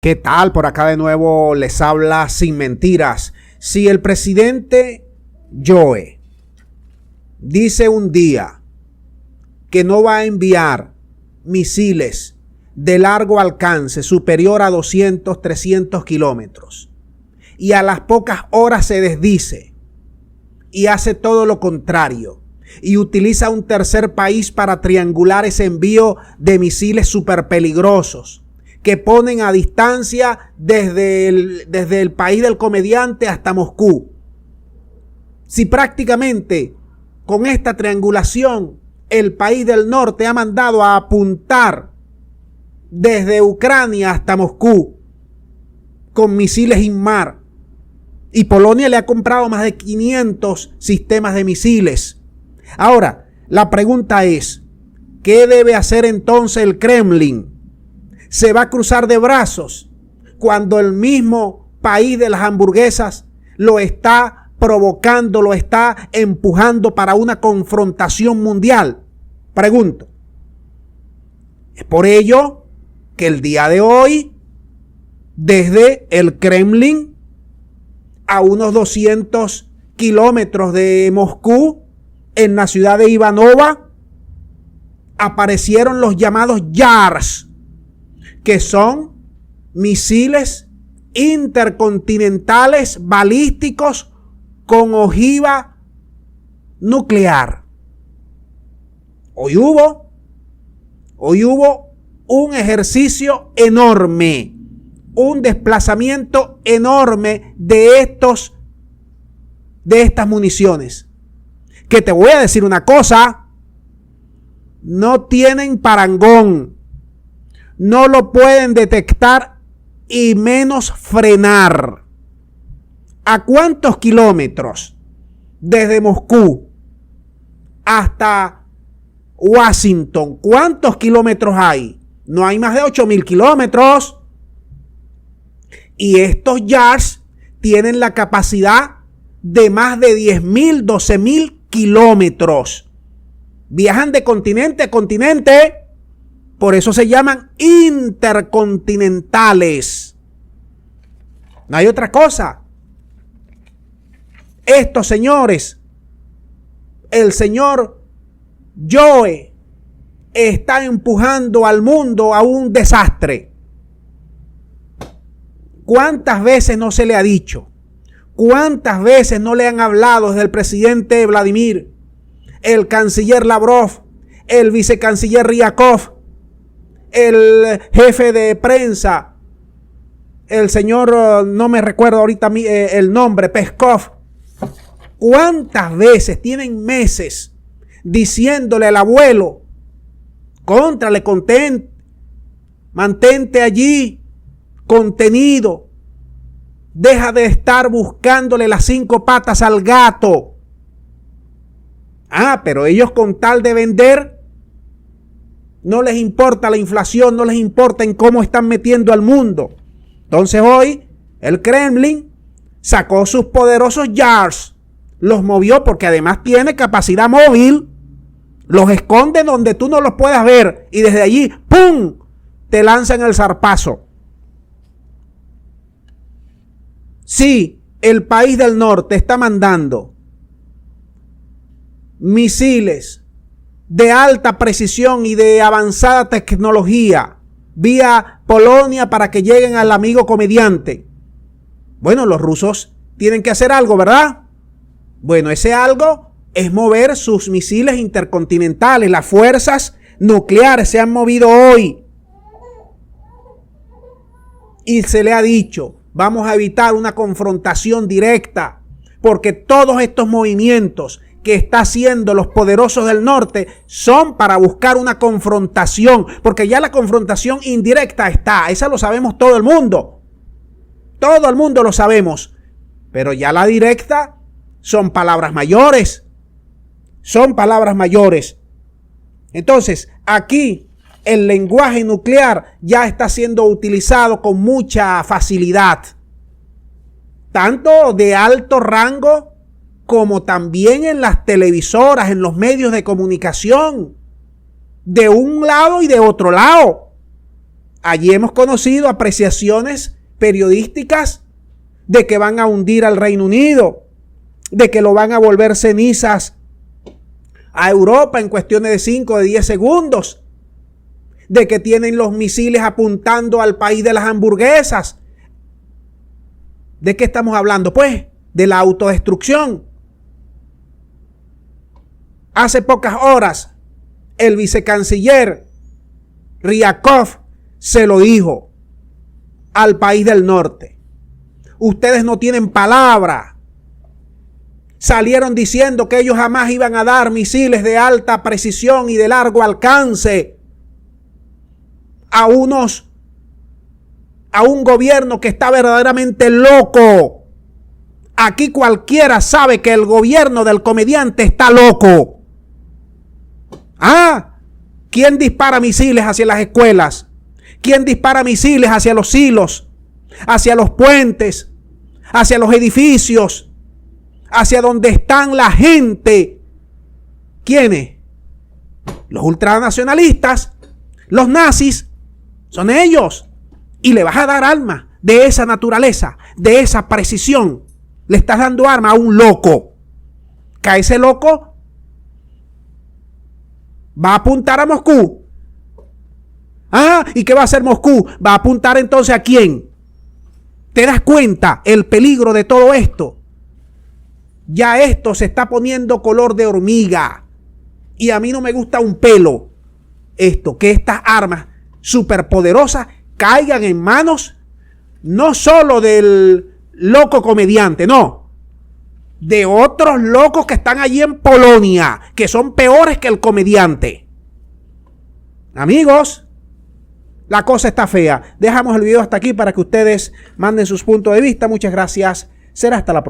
¿Qué tal? Por acá de nuevo les habla Sin Mentiras. Si el presidente Joe dice un día que no va a enviar misiles de largo alcance superior a 200, 300 kilómetros y a las pocas horas se desdice y hace todo lo contrario y utiliza un tercer país para triangular ese envío de misiles súper peligrosos que ponen a distancia desde el país del comediante hasta Moscú. Si prácticamente con esta triangulación el país del norte ha mandado a apuntar desde Ucrania hasta Moscú con misiles INMAR, y Polonia le ha comprado más de 500 sistemas de misiles. Ahora, la pregunta es, ¿qué debe hacer entonces el Kremlin? ¿Se va a cruzar de brazos cuando el mismo país de las hamburguesas lo está provocando, lo está empujando para una confrontación mundial? Pregunto. Es por ello que el día de hoy, desde el Kremlin, a unos 200 kilómetros de Moscú, en la ciudad de Ivanova, aparecieron los llamados YARS, que son misiles intercontinentales balísticos con ojiva nuclear. Hoy hubo un ejercicio enorme, un desplazamiento enorme de estas municiones, que te voy a decir una cosa, no tienen parangón. No lo pueden detectar y menos frenar. ¿A cuántos kilómetros desde Moscú hasta Washington? ¿Cuántos kilómetros hay? No hay más de 8.000 kilómetros. Y estos YARS tienen la capacidad de más de 10.000, 12.000 kilómetros. Viajan de continente a continente. Por eso se llaman intercontinentales. No hay otra cosa. Estos señores, el señor Joe, está empujando al mundo a un desastre. ¿Cuántas veces no se le ha dicho? ¿Cuántas veces no le han hablado desde el presidente Vladimir, el canciller Lavrov, el vicecanciller Ryakov, el jefe de prensa, el señor, no me recuerdo ahorita el nombre, Peskov? ¿Cuántas veces tienen meses diciéndole al abuelo, contrale, mantente allí, contenido, deja de estar buscándole las 5 patas al gato? Pero ellos, con tal de vender, no les importa la inflación, no les importa en cómo están metiendo al mundo. Entonces hoy el Kremlin sacó sus poderosos YARS, los movió porque además tiene capacidad móvil, los esconde donde tú no los puedas ver y desde allí, ¡pum!, te lanzan el zarpazo. Si el país del norte está mandando misiles de alta precisión y de avanzada tecnología vía Polonia para que lleguen al amigo comediante, bueno, los rusos tienen que hacer algo, ¿verdad? Bueno, ese algo es mover sus misiles intercontinentales. Las fuerzas nucleares se han movido hoy y se le ha dicho, vamos a evitar una confrontación directa, porque todos estos movimientos que está haciendo los poderosos del norte son para buscar una confrontación, porque ya la confrontación indirecta está, esa lo sabemos todo el mundo lo sabemos, pero ya la directa son palabras mayores, Entonces, aquí el lenguaje nuclear ya está siendo utilizado con mucha facilidad, tanto de alto rango como también en las televisoras, en los medios de comunicación, de un lado y de otro lado. allí hemos conocido apreciaciones periodísticas de que van a hundir al Reino Unido, de que lo van a volver cenizas a Europa en cuestiones de 5 o de 10 segundos, de que tienen los misiles apuntando al país de las hamburguesas. ¿De qué estamos hablando? Pues de la autodestrucción. Hace pocas horas el vicecanciller Ryabkov se lo dijo al país del norte. Ustedes no tienen palabra. Salieron diciendo que ellos jamás iban a dar misiles de alta precisión y de largo alcance a un gobierno que está verdaderamente loco. Aquí cualquiera sabe que el gobierno del comediante está loco. ¿Quién dispara misiles hacia las escuelas? ¿Quién dispara misiles hacia los silos? Hacia los puentes, hacia los edificios, hacia donde están la gente. ¿Quiénes? Los ultranacionalistas, los nazis, son ellos. Y le vas a dar armas de esa naturaleza, de esa precisión. Le estás dando arma a un loco. Que a ese loco va a apuntar a Moscú. ¿Y qué va a hacer Moscú? ¿Va a apuntar entonces a quién? ¿Te das cuenta el peligro de todo esto? Ya esto se está poniendo color de hormiga. Y a mí no me gusta un pelo esto, que estas armas superpoderosas caigan en manos no solo del loco comediante, no, de otros locos que están allí en Polonia, que son peores que el comediante. Amigos, la cosa está fea. Dejamos el video hasta aquí para que ustedes manden sus puntos de vista. Muchas gracias. Será hasta la próxima.